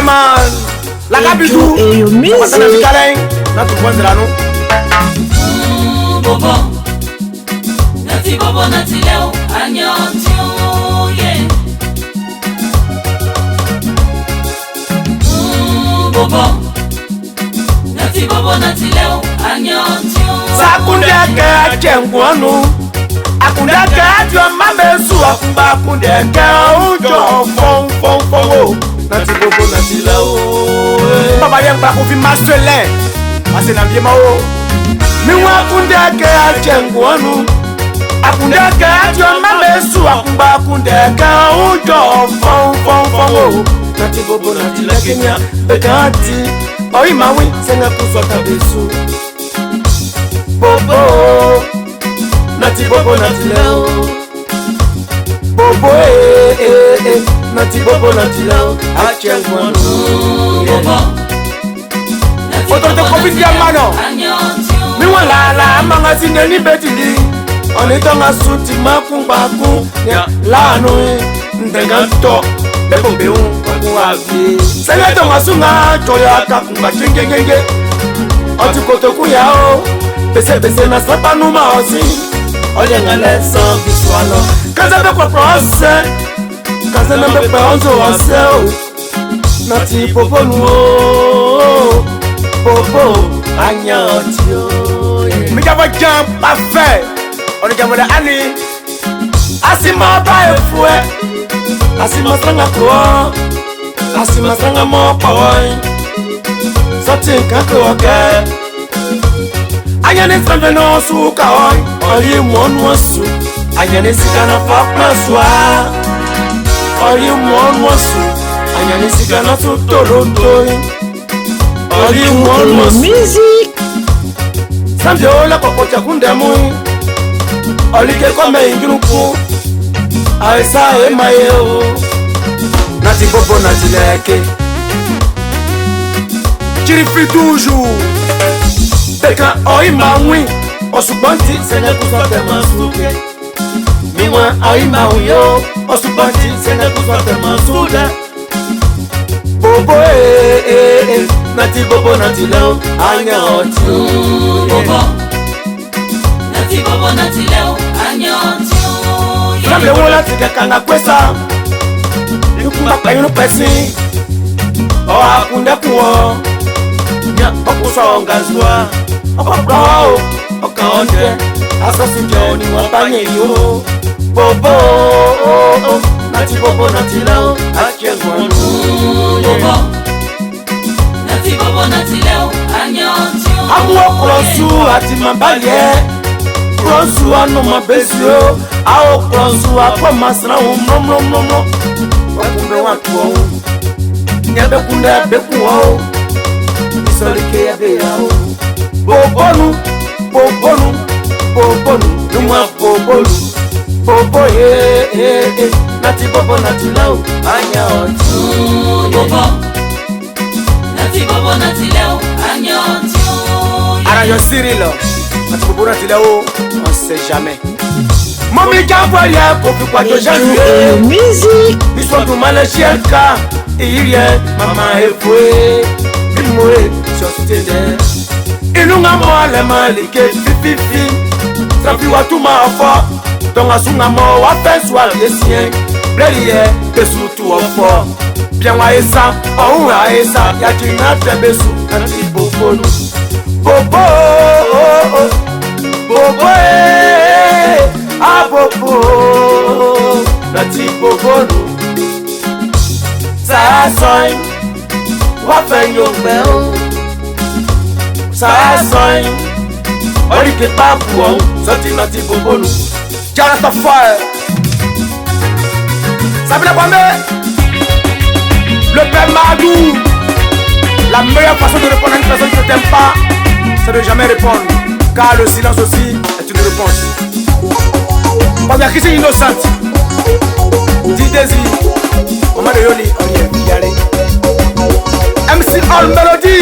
man. La Gabidou. Et yo musique. On va câlin. Notre point de la non. Bobo. Nati bobo nati leo anyotio yeah. Bobo. Nati bobo nati leo anyotio. Sakundeke chengwanu. Akundeke adio mamesu akumba akundeke ujo fon fon fon. Nati bobo nati leo. Baba yang ba kofi masele. Ase na vie mao. Mi wa akundeke chengwanu. Akundeke adio mamesu akumba akundeke ujo fon fon fon. Nati bobo nati la Kenya bekati. Oi mawi senga kusota besu. Bobo Nati bobo nati leo. Bobo Nati bobo nati leo. Achengwanu Bobo. Oto te kofi ya mano. Mi wala la manga sineni betili. Onitonga suti makumbaku. La no ndenga to. Bebo beun kwa avi. Sele tonga sunga toya kakumba chengengenge. Oti kotoku yao. Bese na slapa numa osi. Olha ngale sans visualo. Kaza be kwa procès. Kaza na be onzo oseo. Nati popo nuo. Popo anyotio. Mi jabo jam parfait. On jamo da ani. Asima ba efue. Asima sanga ko. Asima sanga mo pawai. Sati kako okay. Ayane strength no suka oi. Oli mon wasu. Ayane sikana papa swa. Oli mon wasu. Ayane sikana tutorontoi. Oli mon wasu. Musique. Samjo la kokocha kundemui. Oli ke kome inginuku. Aisa emayo. Nati bobo nati leke. Chirifi toujours. Beka oi mawi osubanti sene kusote masuke. Miwa oi mawiyo osubanti sene kusote masuke. Bobo nati bobo nati leo anya otio. Bobo. Nati bobo nati leo anyotio. Namle wola tika kanga kwesa. Yukumba kayuno pesi. O akunda kuo. Nya okusonga zwa. Okokao, okaonde, asasi joni wapanye yo. Bobo, nati bobo nati leo, achengwanu. Bobo. Nati bobo nati leo anyotio. Amu okronsu ati mabaye. Kronsu ano mabezio. Ao kronsu akwa masra umromromromro. Wakumbe watu wao. Nyebe kunde beku wao. Isolike ya beyao. Bobonu, bobonu, bobonu, numa bobonu. Bobo nati bobo nati lao, anya otu. Bobo. Nati bobo nati leo anyotio. Ara yo Cyrilo, nati bobo nati lao, on sait jamais. Mami jamboya kofi kwa to janvier. Musique. Biswa du malachierka, irie mama efwe. Bimoe, sostene. Inunga mwale malike fififi. Trafi watu maafo. Tonga sunga mo wafenswa lesien. Blerie besu tu ofo. Bien wa esa, ou wa esa. Yajina tebesu, nati bobonu. Bobo, bobo bobo, nati bobonu. Sa soin, wafenyo bel. Sa soin, ori ke papu, soti nati bobonu. Jonathan Fire. Sabine Kwame. Le père Madou. La meilleure façon de répondre à une personne qui ne t'aime pas, c'est de jamais répondre. Car le silence aussi est une réponse. Parce que Christine innocente. Dit Désir. Maman de Yoli, on y est. MC All Melody.